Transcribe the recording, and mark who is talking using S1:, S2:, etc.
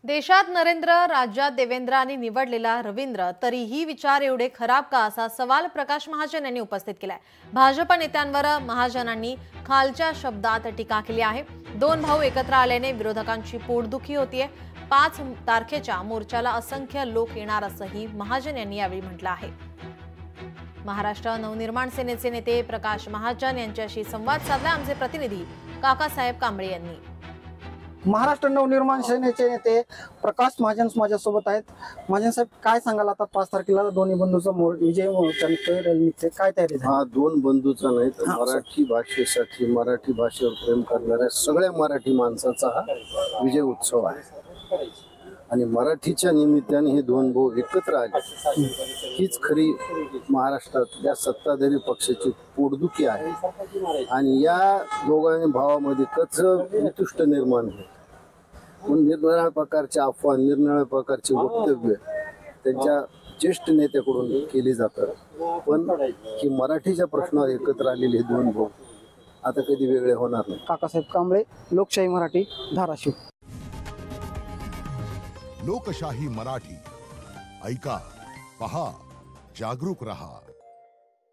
S1: देशात नरेंद्र, राज्यात देवेंद्र आणि निवडलेला रवींद्र, तरीही विचार एवढे खराब का, असा सवाल प्रकाश महाजन यांनी उपस्थित केलाय। भाजप नेत्यांवर महाजनांनी खालच्या शब्दात टीका केली आहे। दोन भाऊ एकत्र आल्याने विरोधकांची पोटदुखी होतीये। 5 तारखेच्या मोर्चाला असंख्य लोक येणार असंही महाजन यांनी यावेळी म्हटलं आहे। महाराष्ट्र नवनिर्माण सेनेचे नेते प्रकाश महाजन यांच्याशी संवाद साधला आमचे प्रतिनिधी काकासाहेब कांबळे यांनी।
S2: महाराष्ट्र नवनिर्माण सेनेचे नेते प्रकाश महाजन माझ्यासोबत आहेत। महाजन साहेब, काय सांगाल आता 5 तारखेला दोन्ही बंधूचा विजय रणनीती काय तयारी झाली?
S3: हा दोन बंधूचा नाही तर मराठी भाषेसाठी, मराठी भाषेवर प्रेम करणाऱ्या सगळ्या मराठी माणसाचा हा विजय उत्सव आहे आणि मराठीच्या निमित्ताने हे दोन भाऊ एकत्र आले हीच खरी महाराष्ट्रातल्या सत्ताधारी पक्षाची पोटदुखी आहे आणि या दोघांनी भावामध्ये कसं वितुष्ट निर्माण होईल म्हणून निरनिराळ्या प्रकारचे अफवा, निरनिराळ्या प्रकारचे वक्तव्य त्यांच्या ज्येष्ठ नेत्याकडून केली जातात। पण ही मराठीच्या प्रश्नावर एकत्र आलेले हे दोन भाऊ आता कधी वेगळे होणार नाही।
S2: काकासाहेब कांबळे, लोकशाही मराठी, धाराशिव।
S4: लोकशाही मराठी, ऐका, पहा, जागरूक रहा।